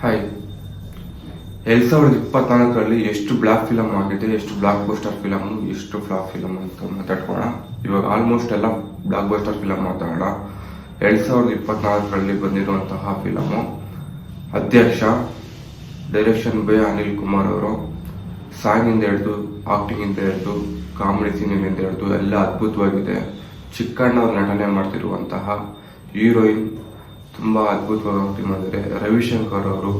Hi, 2024ರಲ್ಲಿ ಎಷ್ಟು block film ಆಗಿದೆ, ಎಷ್ಟು ಬ್ಲಾಕ್ ಬಸ್ಟರ್ ಫಿಲಮ್, ಎಷ್ಟು ಫ್ಲಾಪ್ ಫಿಲಮ್ ಅಂತ ಮಾತಾಡ್ಕೋಣ. ಇವಾಗ ಆಲ್ಮೋಸ್ಟ್ ಎಲ್ಲ ಬ್ಲಾಕ್ ಬಸ್ಟರ್ ಫಿಲಮ್ ಮಾತಾಡೋಣ. 2024ರಲ್ಲಿ ಬಂದಿರುವಂತಹ ಫಿಲಮು ಅಧ್ಯಕ್ಷ. ಡೈರೆಕ್ಷನ್ ಬೈ ಅನಿಲ್ ಕುಮಾರ್ ಅವರು. ಸಾಂಗಿಂದ ಹಿಡಿದು, ಆಕ್ಟಿಂಗಿಂದ ಹಿಡಿದು, ಕಾಮಿಡಿ ಸೀನಿಂದ ಹಿಡಿದು ಎಲ್ಲ ಅದ್ಭುತವಾಗಿದೆ. ಚಿಕ್ಕಣ್ಣ ಅವ್ರು ನಟನೆ ಮಾಡ್ತಿರುವಂತಹ ಹೀರೋಯಿನ್ ತುಂಬ ಅದ್ಭುತವಾಗಿ ಆಕ್ಟಿಂಗ್ ಮಾಡಿದ್ದಾರೆ. ರವಿಶಂಕರ್ ಅವರು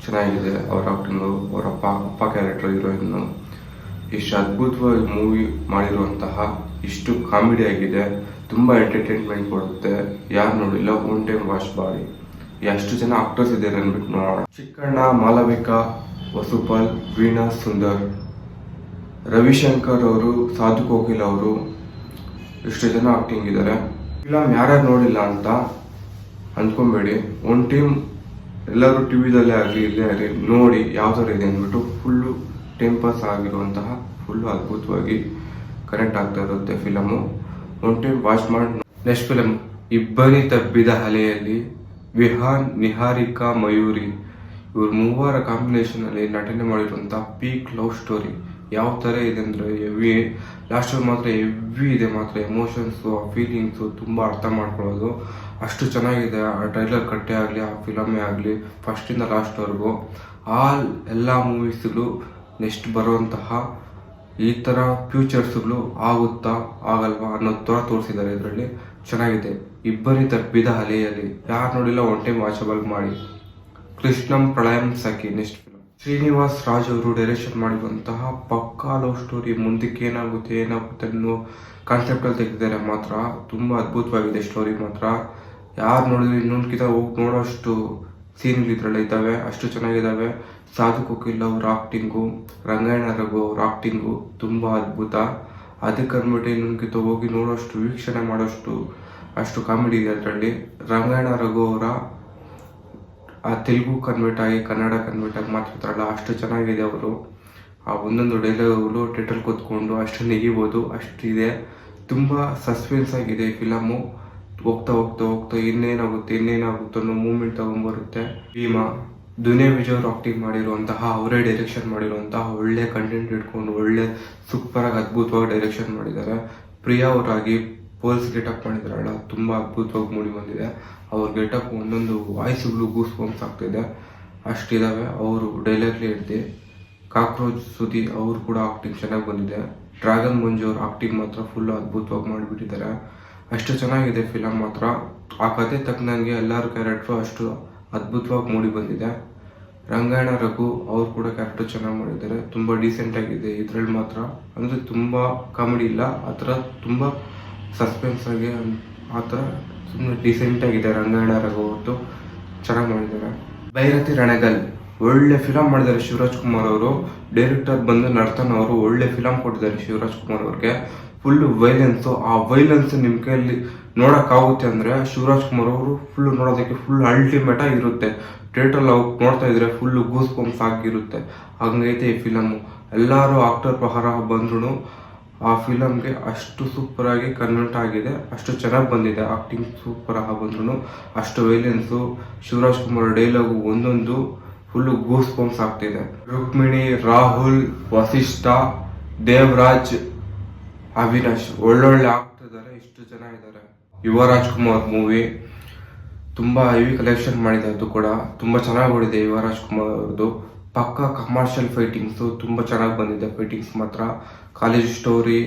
ಚೆನ್ನಾಗಿದೆ ಅವ್ರ ಆಕ್ಟಿಂಗು, ಅವರ ಅಪ್ಪ ಕ್ಯಾರೆಕ್ಟರ್ ಹೀರೋಯಿನ್ನು. ಇಷ್ಟು ಅದ್ಭುತವಾಗಿ ಮೂವಿ ಮಾಡಿರುವಂತಹ, ಇಷ್ಟು ಕಾಮಿಡಿ ಆಗಿದೆ, ತುಂಬ ಎಂಟರ್ಟೈನ್ಮೆಂಟ್ ಕೊಡುತ್ತೆ. ಯಾರು ನೋಡಿಲ್ಲ ಒನ್ ಟೈಮ್ ವಾಚ್ ಮಾಡಿ. ಎಷ್ಟು ಜನ ಆಕ್ಟರ್ಸ್ ಇದ್ದಾರೆ ಅಂದ್ಬಿಟ್ಟು ನೋಡೋಣ. ಚಿಕ್ಕಣ್ಣ, ಮಾಲವಿಕಾ, ವಸುಪಾಲ್, ವೀಣಾ ಸುಂದರ್, ರವಿಶಂಕರ್ ಅವರು, ಸಾಧು ಕೋಕಿಲ್ ಅವರು, ಇಷ್ಟು ಜನ ಆಕ್ಟಿಂಗ್ ಇದ್ದಾರೆ. ಫಿಲಮ್ ಯಾರ್ಯಾರು ನೋಡಿಲ್ಲ ಅಂತ ಅಂದ್ಕೊಂಬೇಡಿ. ಒನ್ ಟೈಮ್ ಎಲ್ಲರೂ ಟಿವಿದಲ್ಲೇ ಆಗಲಿ ಇಲ್ಲೇ ಆಗಲಿ ನೋಡಿ ಯಾವ ಥರ ಇದೆ ಅಂದ್ಬಿಟ್ಟು ಫುಲ್ಲು ಟೈಮ್ ಪಾಸ್ ಆಗಿರುವಂತಹ, ಫುಲ್ಲು ಅದ್ಭುತವಾಗಿ ಕನೆಕ್ಟ್ ಆಗ್ತಾ ಇರುತ್ತೆ ಫಿಲಮು. ಒನ್ ಟೈಮ್ ವಾಚ್ ಮಾಡಿ. ನೆಕ್ಸ್ಟ್ ಫಿಲಮ್ ಇಬ್ಬನಿ ತಬ್ಬಿದ ಅಲೆಯಲ್ಲಿ. ವಿಹಾನ್, ನಿಹಾರಿಕಾ, ಮಯೂರಿ ಇವ್ರ ಮೂವರ ಕಾಂಬಿನೇಷನಲ್ಲಿ ನಟನೆ ಮಾಡಿರುವಂಥ ಪೀಕ್ ಲವ್ ಸ್ಟೋರಿ. ಯಾವ ಥರ ಇದೆ ಅಂದರೆ ಹೆವಿ, ಲಾಸ್ಟಲ್ಲಿ ಮಾತ್ರ ಹೆವಿ ಇದೆ, ಮಾತ್ರ ಎಮೋಷನ್ಸು, ಆ ಫೀಲಿಂಗ್ಸು ತುಂಬ ಅರ್ಥ ಮಾಡ್ಕೊಳ್ಳೋದು ಅಷ್ಟು ಚೆನ್ನಾಗಿದೆ. ಆ ಟ್ರೈಲರ್ ಕಟ್ಟೆ ಆಗಲಿ, ಆ ಫಿಲಮೇ ಆಗಲಿ, ಫಸ್ಟಿಂದ ಲಾಸ್ಟ್ವರೆಗೂ ಎಲ್ಲ ಮೂವೀಸ್ಗಳು ನೆಕ್ಸ್ಟ್ ಬರುವಂತಹ ಈ ಥರ ಫ್ಯೂಚರ್ಸ್ಗಳು ಆಗುತ್ತಾ ಆಗಲ್ವಾ ಅನ್ನೋ ಥರ ತೋರಿಸಿದ್ದಾರೆ ಇದರಲ್ಲಿ. ಚೆನ್ನಾಗಿದೆ. ಇಬ್ಬನಿ ತಪ್ಪಿದ ಅಲೆಯಲ್ಲಿ. ಯಾರು ನೋಡಿಲ್ಲ ಒನ್ ಟೈಮ್ ವಾಚಬಲ್ ಮಾಡಿ. ಕೃಷ್ಣಂ ಪ್ರಳಯಂ ಸಖಿ ನೆಕ್ಸ್ಟ್ ಫಿಲಮ್. ಶ್ರೀನಿವಾಸ್ ರಾಜ್ ಅವರು ಡೈರೆಕ್ಷನ್ ಮಾಡಿರುವಂತಹ ಪಕ್ಕಾ ಲವ್ ಸ್ಟೋರಿ. ಮುಂದಕ್ಕೆ ಏನಾಗುತ್ತೆ ಅನ್ನೋ ಕಾನ್ಸೆಪ್ಟಲ್ಲಿ ತೆಗೆದಿದ್ದಾರೆ. ಮಾತ್ರ ತುಂಬ ಅದ್ಭುತವಾಗಿದೆ ಸ್ಟೋರಿ. ಮಾತ್ರ ಯಾರು ನೋಡಿದ್ರೆ ಇನ್ನೊಂದ್ಕಿಂತ ಹೋಗಿ ನೋಡೋಷ್ಟು ಸೀನ್ಗಳು ಇದ್ರಲ್ಲ ಇದ್ದಾವೆ, ಅಷ್ಟು ಚೆನ್ನಾಗಿದ್ದಾವೆ. ಸಾಧು ಕೋಕಿಲ್ ಅವ್ರ ಆಕ್ಟಿಂಗು, ರಂಗಾಯಣ ರಘು ಅವ್ರ ಆಕ್ಟಿಂಗು ತುಂಬ ಅದ್ಭುತ. ಅದಕ್ಕೆ ಅಂದ್ಬಿಟ್ಟು ಇನ್ನೊಂದ್ಕಿಂತ ಹೋಗಿ ನೋಡೋಷ್ಟು, ವೀಕ್ಷಣೆ ಮಾಡೋಷ್ಟು ಅಷ್ಟು ಕಾಮಿಡಿ ಇದೆ ಅದರಲ್ಲಿ. ರಂಗಾಯಣ ರಘು ಅವರ ಆ ತೆಲುಗು ಕನ್ವರ್ಟ್ ಆಗಿ ಕನ್ನಡ ಕನ್ವರ್ಟ್ ಆಗಿ ಮಾತಾಡ್ತಾರಲ್ಲ, ಅಷ್ಟು ಚೆನ್ನಾಗಿದೆ ಅವರು. ಆ ಒಂದೊಂದು ಡೈಲಾಗ್ಗಳು ಟೈಟಲ್ ಕೂತ್ಕೊಂಡು ಅಷ್ಟು ನೆಗಿಬೋದು, ಅಷ್ಟಿದೆ. ತುಂಬ ಸಸ್ಪೆನ್ಸ್ ಆಗಿದೆ ಫಿಲಮು. ಹೋಗ್ತಾ ಹೋಗ್ತಾ ಹೋಗ್ತಾ ಇನ್ನೇನಾಗುತ್ತೆ ಅನ್ನೋ ಮೂಮೆಂಟ್ ತಗೊಂಡ್ಬರುತ್ತೆ. ಭೀಮಾ, ದುನಿಯಾ ವಿಜಯ್ ಅವರು ಆಕ್ಟಿಂಗ್ ಮಾಡಿರುವಂತಹ, ಅವರೇ ಡೈರೆಕ್ಷನ್ ಮಾಡಿರುವಂತಹ, ಒಳ್ಳೆ ಕಂಟೆಂಟ್ ಇಟ್ಕೊಂಡು ಒಳ್ಳೆ ಸೂಪರಾಗಿ ಅದ್ಭುತವಾಗಿ ಡೈರೆಕ್ಷನ್ ಮಾಡಿದ್ದಾರೆ. ಪ್ರಿಯಾ ಅವರಾಗಿ ಪೋಲ್ಸ್ ಗೆಟಪ್ ಮಾಡಿದಾರಲ್ಲ, ತುಂಬ ಅದ್ಭುತವಾಗಿ ಮೂಡಿ ಬಂದಿದೆ. ಅವ್ರ ಗೆಟಪ್ ಒಂದೊಂದು ವಾಯ್ಸ್ಗಳು ಗೂಸ್ ಬಂಪ್ಸ್ ಆಗ್ತಿದೆ, ಅಷ್ಟಿದಾವೆ. ಅವರು ಡೈಲಾಗ್ಲಿ ಹಿಡ್ದು ಕಾಕ್ರೋಚ್ ಸುದಿ ಅವರು ಕೂಡ ಆಕ್ಟಿಂಗ್ ಚೆನ್ನಾಗಿ ಬಂದಿದೆ. ಡ್ರ್ಯಾಗನ್ ಮಂಜು ಅವ್ರ ಆಕ್ಟಿಂಗ್ ಮಾತ್ರ ಫುಲ್ ಅದ್ಭುತವಾಗಿ ಮಾಡಿಬಿಟ್ಟಿದ್ದಾರೆ. ಅಷ್ಟು ಚೆನ್ನಾಗಿದೆ ಫಿಲಮ್ ಮಾತ್ರ. ಆ ಕತೆ ತಕ್ಕನಂಗೆ ಎಲ್ಲರ ಕ್ಯಾರೆಕ್ಟ್ರು ಅಷ್ಟು ಅದ್ಭುತವಾಗಿ ಮೂಡಿ ಬಂದಿದೆ. ರಂಗಾಯಣ ರಘು ಅವ್ರು ಕೂಡ ಕ್ಯಾರೆಕ್ಟರ್ ಚೆನ್ನಾಗಿ ಮಾಡಿದ್ದಾರೆ. ತುಂಬ ಡೀಸೆಂಟ್ ಆಗಿದೆ ಇದರಲ್ಲಿ ಮಾತ್ರ. ಅಂದರೆ ತುಂಬ ಕಾಮಿಡಿ ಇಲ್ಲ, ಆ ಥರ ತುಂಬ ಸಸ್ಪೆನ್ಸ್ ಆಗಿ ಆ ಥರ ಸುಮ್ಮನೆ ಡೀಸೆಂಟ್ ಆಗಿದೆ. ರಂಗಾಯಣ ರಘು ಅವ್ರದ್ದು ಚೆನ್ನಾಗಿ ಮಾಡಿದ್ದಾರೆ. ಭೈರತಿ ರಣಗಲ್ ಒಳ್ಳೆ ಫಿಲಮ್ ಮಾಡಿದ್ದಾರೆ ಶಿವರಾಜ್ ಕುಮಾರ್ ಅವರು. ಡೈರೆಕ್ಟರ್ ಬಂದು ನರ್ತನ್ ಅವರು ಒಳ್ಳೆ ಫಿಲಮ್ ಕೊಟ್ಟಿದ್ದಾರೆ ಶಿವರಾಜ್ ಕುಮಾರ್ ಅವ್ರಿಗೆ. Full violence. ಆ ವೈಲೆನ್ಸ್ ನಿಮ್ಮ ಕೈಯಲ್ಲಿ ನೋಡೋಕ್ಕಾಗುತ್ತೆ ಅಂದರೆ ಶಿವರಾಜ್ ಕುಮಾರ್ ಅವರು ಫುಲ್ಲು ನೋಡೋದಕ್ಕೆ ಫುಲ್ ಅಲ್ಟಿಮೇಟ್ ಆಗಿರುತ್ತೆ. ಥಿಯೇಟ್ರಲ್ಲಿ ಹೋಗಿ ನೋಡ್ತಾ ಇದ್ರೆ ಫುಲ್ಲು ಗೂಸ್ ಬಂಪ್ಸ್ ಆಗಿರುತ್ತೆ. ಹಂಗೈತೆ ಈ ಫಿಲಮ್ಮು. ಎಲ್ಲರೂ ಆಕ್ಟರ್ ಪ್ರಕಾರ ಬಂದ್ರು ಆ ಫಿಲಮ್ಗೆ ಅಷ್ಟು ಸೂಪರಾಗಿ ಕನ್ವರ್ಟ್ ಆಗಿದೆ, ಅಷ್ಟು ಚೆನ್ನಾಗಿ ಬಂದಿದೆ. ಆಕ್ಟಿಂಗ್ ಸೂಪರ್ ಆಗಿ ಬಂದ್ರು ಅಷ್ಟು ವೈಲೆನ್ಸು. ಶಿವರಾಜ್ ಕುಮಾರ್ ಡೈಲಾಗು ಒಂದೊಂದು ಫುಲ್ಲು ಗೂಸ್ ಬಂಪ್ಸ್ ಆಗ್ತಿದೆ. ರುಕ್ಮಿಣಿ, ರಾಹುಲ್, ವಸಿಷ್ಠ, ದೇವರಾಜ್, ಅವಿನಾಶ್ ಒಳ್ಳೊಳ್ಳೆ ಆಗ್ತಿದ್ದಾರೆ. ಇಷ್ಟು ಜನ ಇದ್ದಾರೆ. ಯುವರಾಜ್ ಕುಮಾರ್ ಮೂವಿ ತುಂಬ ಹೆವಿ ಕಲೆಕ್ಷನ್ ಮಾಡಿದೆ. ಅದು ಕೂಡ ತುಂಬ ಚೆನ್ನಾಗಿ ಓಡಿದೆ ಯುವರಾಜ್ ಕುಮಾರ್ ಅವ್ರದ್ದು. ಪಕ್ಕ ಕಮರ್ಷಿಯಲ್ ಫೈಟಿಂಗ್ಸು ತುಂಬ ಚೆನ್ನಾಗಿ ಬಂದಿದೆ. ಫೈಟಿಂಗ್ಸ್ ಮಾತ್ರ ಕಾಲೇಜ್ ಸ್ಟೋರಿ,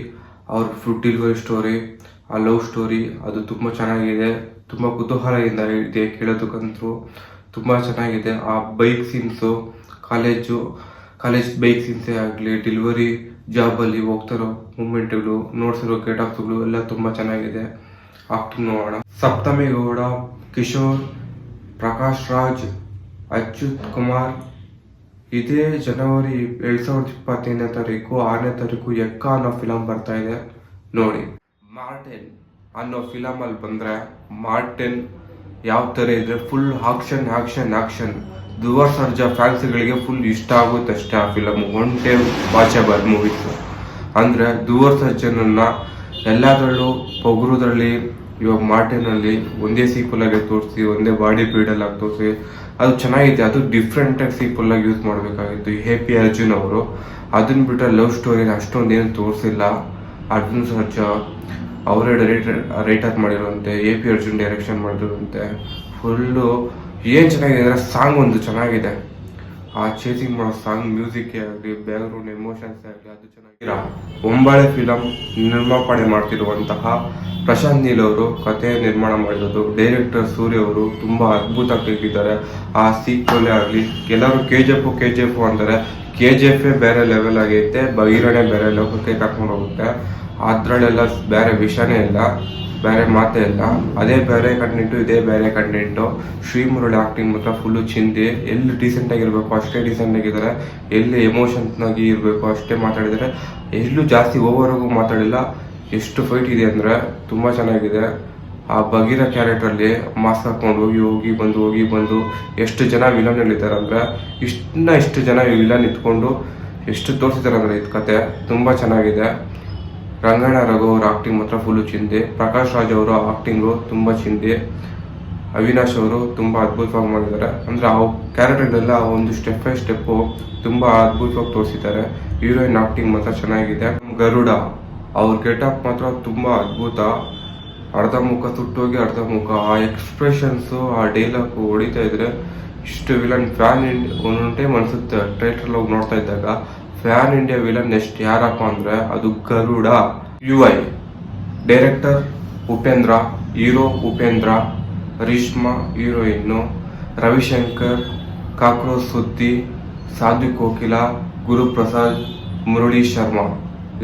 ಅವ್ರ ಫುಡ್ ಡೆಲಿವರಿ ಸ್ಟೋರಿ, ಆ ಲವ್ ಸ್ಟೋರಿ ಅದು ತುಂಬ ಚೆನ್ನಾಗಿದೆ. ತುಂಬ ಕುತೂಹಲದಿಂದ ಇದೆ ಕೇಳೋದಕ್ಕಂತೂ. ತುಂಬ ಚೆನ್ನಾಗಿದೆ. ಆ ಬೈಕ್ ಸೀನ್ಸು, ಕಾಲೇಜ್ ಬೈಕ್ ಸೀನ್ಸೇ ಆಗಲಿ, ಡೆಲಿವರಿ ಜಾಬಲ್ಲಿ ಹೋಗ್ತಿರೋ ಮೂಮೆಂಟ್ಗಳು, ನೋಡ್ಸಿರೋ ಗೆಟಪ್ಸ್ಗಳು ಎಲ್ಲ ತುಂಬ ಚೆನ್ನಾಗಿದೆ. ಆಕ್ಟಿಂಗ್ ನೋಡೋಣ. ಸಪ್ತಮಿ ಗೌಡ, ಕಿಶೋರ್, ಪ್ರಕಾಶ್ ರಾಜ್, ಅಚ್ಯುತ್ ಕುಮಾರ್. ಇದೇ ಜನವರಿ 2025ನೇ ತಾರೀಕು 6ನೇ ತಾರೀಕು ಎಕ್ಕ ಅನ್ನೋ ಫಿಲಮ್ ಬರ್ತಾ ಇದೆ ನೋಡಿ. ಮಾರ್ಟಿನ್ ಅನ್ನೋ ಫಿಲಮಲ್ಲಿ ಬಂದರೆ ಮಾರ್ಟಿನ್ ಯಾವ ಥರ ಇದೆ, full action. Dhruva Sarja ಫ್ಯಾನ್ಸ್ಗಳಿಗೆ full ಇಷ್ಟ ಆಗುತ್ತೆ ಅಷ್ಟೇ ಆ film. One time watchable movies. ಅಂದರೆ ಧ್ರುವ ಸರ್ಜನನ್ನ ಎಲ್ಲದರಲ್ಲೂ ಪೊಗರುದ್ರಲ್ಲಿ, ಇವಾಗ ಮಾರ್ಟಿನಲ್ಲಿ ಒಂದೇ ಸೀಕ್ವಲ್ ಆಗಿ ತೋರಿಸಿ, ಒಂದೇ ಬಾಡಿ ಬಿಲ್ಡಲ್ ಆಗಿ ತೋರಿಸಿ ಅದು ಚೆನ್ನಾಗಿದೆ. ಅದು ಡಿಫ್ರೆಂಟ್ ಆಗಿ ಸಿಂಪಲ್ ಆಗಿ ಯೂಸ್ ಮಾಡಬೇಕಾಗಿತ್ತು AP ಅರ್ಜುನ್ ಅವರು. ಅದನ್ನ ಬಿಟ್ಟರೆ ಲವ್ ಸ್ಟೋರಿನ ಅಷ್ಟೊಂದು ಏನು ತೋರಿಸಿಲ್ಲ. ಅರ್ಜುನ್ ಸರ್ಜಾ ಅವರೇ ರೈಟರ್ ಮಾಡಿರುವಂತೆ, AP ಅರ್ಜುನ್ ಡೈರೆಕ್ಷನ್ ಮಾಡಿರುವಂತೆ. ಫುಲ್ಲು ಏನು ಚೆನ್ನಾಗಿದೆ ಅಂದರೆ ಸಾಂಗ್ ಒಂದು ಚೆನ್ನಾಗಿದೆ. ಆ ಚೇಸಿಂಗ್ ಮಾಡೋ ಸಾಂಗ್ ಮ್ಯೂಸಿಕ್ ಆಗಲಿ, ಬ್ಯಾಕ್ಗ್ರೌಂಡ್ ಎಮೋಷನ್ಸ್ ಆಗಲಿ ಅದು ಚೆನ್ನಾಗಿರ. ಒಂಬಾಳೆ ಫಿಲಮ್ ನಿರ್ಮಾಪಣೆ ಮಾಡ್ತಿರುವಂತಹ ಪ್ರಶಾಂತ್ ನೀಲ್ ಅವರು ಕಥೆ ನಿರ್ಮಾಣ ಮಾಡಿರೋದು. ಡೈರೆಕ್ಟರ್ ಸೂರ್ಯ ಅವರು ತುಂಬ ಅದ್ಭುತ ತೆಗೆದಿದ್ದಾರೆ. ಆ ಸೀಕ್ವಲೇ ಆಗಲಿ, ಎಲ್ಲರೂ KGF ಅಂತಾರೆ. KGF ಬೇರೆ ಲೆವೆಲ್ ಆಗೈತೆ, ಬಗೀರನೇ ಬೇರೆ ಲೆವೆಲ್ಗೆ ಕರ್ಕೊಂಡು ಹೋಗುತ್ತೆ. ಅದ್ರಲ್ಲೆಲ್ಲ ಬೇರೆ ವಿಷಯನೇ ಇಲ್ಲ, ಬೇರೆ ಮಾತೇ ಇಲ್ಲ. ಅದೇ ಬೇರೆ ಕಂಟೆಂಟು, ಇದೇ ಬೇರೆ ಕಂಟೆಂಟು. ಶ್ರೀಮುರಳಿ ಆಕ್ಟಿಂಗ್ ಮಾತ್ರ ಫುಲ್ಲು ಚಿಂದಿ. ಎಲ್ಲಿ ಡೀಸೆಂಟಾಗಿ ಇರಬೇಕು ಅಷ್ಟೇ ಡೀಸೆಂಟಾಗಿದ್ದಾರೆ, ಎಲ್ಲಿ ಎಮೋಷನ್ಸ್ನಾಗಿ ಇರಬೇಕು ಅಷ್ಟೇ ಮಾತಾಡಿದ್ದಾರೆ. ಎಲ್ಲೂ ಜಾಸ್ತಿ ಓವರಾಗೂ ಮಾತಾಡಿಲ್ಲ. ಎಷ್ಟು ಫೈಟ್ ಇದೆ ಅಂದರೆ ತುಂಬ ಚೆನ್ನಾಗಿದೆ. ಆ ಬಗೀರ ಕ್ಯಾರೆಕ್ಟ್ರಲ್ಲಿ ಮಾಸ್ಕ್ ಹಾಕೊಂಡು ಹೋಗಿ ಬಂದು ಎಷ್ಟು ಜನ ವಿಲನ್ ಹೇಳಿದ್ದಾರೆ ಅಂದರೆ ಇಷ್ಟು ಜನ ವಿಲನ್ ಇಟ್ಕೊಂಡು ಎಷ್ಟು ತೋರಿಸಿದ್ದಾರೆ ಅಂದರೆ ಇದು ಕತೆ ತುಂಬ ಚೆನ್ನಾಗಿದೆ. ರಂಗಣ್ಣ ರಘು ಅವರ ಆಕ್ಟಿಂಗ್ ಮಾತ್ರ ಫುಲ್ಲು ಚಿಂದಿ. ಪ್ರಕಾಶ್ ರಾಜ್ ಅವರ ಆಕ್ಟಿಂಗು ತುಂಬ ಚಿಂದಿ. ಅವಿನಾಶ್ ಅವರು ತುಂಬ ಅದ್ಭುತವಾಗಿ ಮಾಡಿದ್ದಾರೆ. ಅಂದರೆ ಆ ಕ್ಯಾರೆಕ್ಟರ್ಗೆಲ್ಲ ಒಂದು ಸ್ಟೆಪ್ ಬೈ ಸ್ಟೆಪ್ಪು ತುಂಬ ಅದ್ಭುತವಾಗಿ ತೋರಿಸಿದ್ದಾರೆ. ಹೀರೋಯಿನ್ ಆಕ್ಟಿಂಗ್ ಮಾತ್ರ ಚೆನ್ನಾಗಿದೆ. ಗರುಡ ಅವ್ರ ಗೆಟಪ್ ಮಾತ್ರ ತುಂಬ ಅದ್ಭುತ. ಅರ್ಧ ಮುಖ ಸುಟ್ಟೋಗಿ ಅರ್ಧ ಮುಖ, ಆ ಎಕ್ಸ್ಪ್ರೆಷನ್ಸು, ಆ ಡೈಲಾಗು ಹೊಡಿತಾ ಇದ್ರೆ ಇಷ್ಟು ವಿಲನ್ ಫ್ಯಾನ್ ಒಂದೊಂದು ಟೈಮ್ ಅನಿಸುತ್ತೆ ಟ್ರೈಲರ್ ಹೋಗಿ ನೋಡ್ತಾ ಇದ್ದಾಗ, ಫ್ಯಾನ್ ಇಂಡಿಯಾ ವಿಲನ್ ನೆಕ್ಸ್ಟ್ ಯಾರಪ್ಪ ಅಂದರೆ ಅದು Garuda. UI director Upendra, hero Upendra, Reshma heroine, Ravishankar, cockroach ಸುದ್ದಿ, ಸಾಧು ಕೋಕಿಲ, ಗುರುಪ್ರಸಾದ್, ಮುರಳಿ ಶರ್ಮಾ,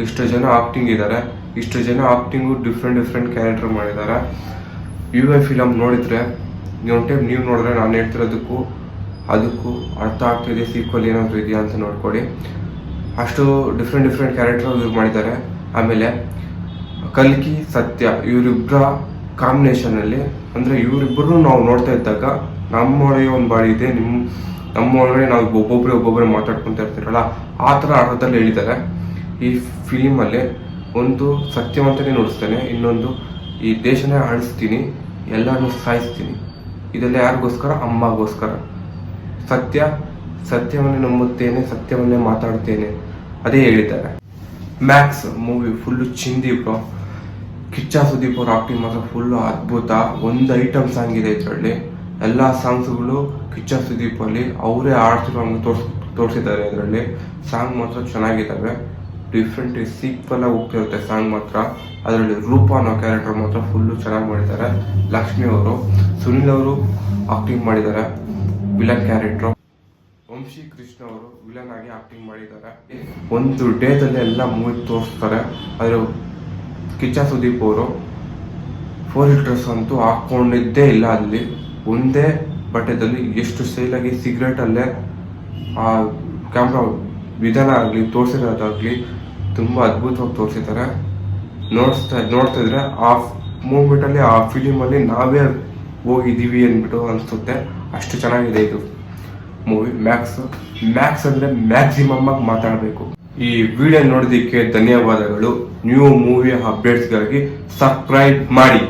ಇಷ್ಟು ಜನ ಆಕ್ಟಿಂಗ್ ಇದ್ದಾರೆ. ಇಷ್ಟು ಜನ ಆಕ್ಟಿಂಗು ಡಿಫ್ರೆಂಟ್ ಕ್ಯಾರೆಕ್ಟರ್ ಮಾಡಿದ್ದಾರೆ. UI ಫಿಲಮ್ ನೋಡಿದರೆ ಒಂದು ಟೈಮ್ ನೀವು ನೋಡಿದ್ರೆ ನಾನು ಹೇಳ್ತಿರೋದಕ್ಕೂ ಅದಕ್ಕೂ ಅರ್ಥ ಆಗ್ತಿದೆ, ಸೀಕ್ವಲ್ ಏನಾದರೂ ಇದೆಯಾ ಅಂತ ನೋಡ್ಕೊಳ್ಳಿ. ಅಷ್ಟು ಡಿಫ್ರೆಂಟ್ ಕ್ಯಾರೆಕ್ಟರ್ ಯೂಸ್ ಮಾಡಿದ್ದಾರೆ. ಆಮೇಲೆ ಕಲ್ಕಿ, ಸತ್ಯ ಇವರಿಬ್ಬರ ಕಾಂಬಿನೇಷನಲ್ಲಿ, ಅಂದರೆ ಇವರಿಬ್ಬರು ನಾವು ನೋಡ್ತಾ ಇದ್ದಾಗ ನಮ್ಮೊಳಗೆ ಒಂದು ಬಾಡಿ ಇದೆ, ನಮ್ಮೊಳಗಡೆ ನಾವು ಒಬ್ಬೊಬ್ಬರೇ ಮಾತಾಡ್ಕೊತಾ ಇರ್ತೀರಲ್ಲ, ಆ ಥರ ಅರ್ಥದಲ್ಲಿ ಹೇಳಿದ್ದಾರೆ. ಈ ಫಿಲಿಮಲ್ಲಿ ಒಂದು ಸತ್ಯವಂತನೇ ನುಡಿಸ್ತಾನೆ, ಇನ್ನೊಂದು ಈ ದೇಶನೇ ಆಳಿಸ್ತೀನಿ, ಎಲ್ಲರನ್ನೂ ಸಾಯಿಸ್ತೀನಿ. ಇದೆಲ್ಲ ಯಾರಿಗೋಸ್ಕರ? ಅಮ್ಮಗೋಸ್ಕರ. ಸತ್ಯವನ್ನೇ ನಂಬುತ್ತೇನೆ, ಸತ್ಯವನ್ನೇ ಮಾತಾಡ್ತೇನೆ, ಅದೇ ಹೇಳಿದ್ದಾರೆ. ಮ್ಯಾಕ್ಸ್ ಮೂವಿ ಫುಲ್ಲು ಚಿಂದಿ ಬ್ರೋ. ಕಿಚ್ಚ ಸುದೀಪ್ ಅವ್ರ ಆಕ್ಟಿಂಗ್ ಮಾತ್ರ ಫುಲ್ಲು ಅದ್ಭುತ. ಒಂದು ಐಟಮ್ ಸಾಂಗ್ ಇದೆ ಇದರಲ್ಲಿ. ಎಲ್ಲ ಸಾಂಗ್ಸ್ಗಳು ಕಿಚ್ಚ ಸುದೀಪ್ ಅಲ್ಲಿ ಅವರೇ ಆಡ್ತಿರೋ ತೋರಿಸಿದ್ದಾರೆ. ಇದರಲ್ಲಿ ಸಾಂಗ್ ಮಾತ್ರ ಚೆನ್ನಾಗಿದ್ದಾವೆ. ಡಿಫ್ರೆಂಟ್ ಸೀಕ್ವಲ್ ಆಗಿ ಹೋಗ್ತಿರುತ್ತೆ ಸಾಂಗ್ ಮಾತ್ರ. ಅದರಲ್ಲಿ ರೂಪ ಅನ್ನೋ ಕ್ಯಾರೆಕ್ಟರ್ ಮಾತ್ರ ಫುಲ್ಲು ಚೆನ್ನಾಗಿ ಮಾಡಿದ್ದಾರೆ. ಲಕ್ಷ್ಮಿ ಅವರು, ಸುನಿಲ್ ಅವರು ಆಕ್ಟಿಂಗ್ ಮಾಡಿದ್ದಾರೆ ವಿಲನ್ ಕ್ಯಾರೆಕ್ಟ್ರು. ವಂಶಿ ಕೃಷ್ಣ ಅವರು ವಿಲನ್ ಆಗಿ ಆಕ್ಟಿಂಗ್ ಮಾಡಿದ್ದಾರೆ. ಒಂದು ಡೇದಲ್ಲಿ ಎಲ್ಲ ಮೂವಿ ತೋರಿಸ್ತಾರೆ. ಆದರೆ ಕಿಚ್ಚ ಸುದೀಪ್ ಅವರು 4 ಡ್ರೆಸ್ ಅಂತೂ ಹಾಕ್ಕೊಂಡಿದ್ದೇ ಇಲ್ಲ. ಅಲ್ಲಿ ಒಂದೇ ಬಟ್ಟೆದಲ್ಲಿ ಎಷ್ಟು ಸ್ಟೈಲಾಗಿ ಸಿಗರೇಟಲ್ಲೇ ಆ ಕ್ಯಾಮ್ರಾ ವಿಧಾನ ಆಗಲಿ, ತೋರಿಸಿರೋದಾಗಲಿ ತುಂಬ ಅದ್ಭುತವಾಗಿ ತೋರಿಸಿದ್ದಾರೆ. ನೋಡ್ತಾ ಇದ್ರೆ ಆ ಮೂಮೆಂಟಲ್ಲಿ, ಆ ಫಿಲಿಮಲ್ಲಿ ನಾವೇ ಹೋಗಿದ್ದೀವಿ ಅಂದ್ಬಿಟ್ಟು ಅನಿಸುತ್ತೆ. ಅಷ್ಟು ಚೆನ್ನಾಗಿದೆ ಇದು ಮೂವಿ. ಮ್ಯಾಕ್ಸ್ ಅಂದರೆ ಮ್ಯಾಕ್ಸಿಮಮ್ ಆಗಿ ಮಾತಾಡಬೇಕು. ಈ ವಿಡಿಯೋ ನೋಡೋದಕ್ಕೆ ಧನ್ಯವಾದಗಳು. ನ್ಯೂ ಮೂವಿ ಅಪ್ಡೇಟ್ಸ್ಗಾಗಿ ಸಬ್ಸ್ಕ್ರೈಬ್ ಮಾಡಿ.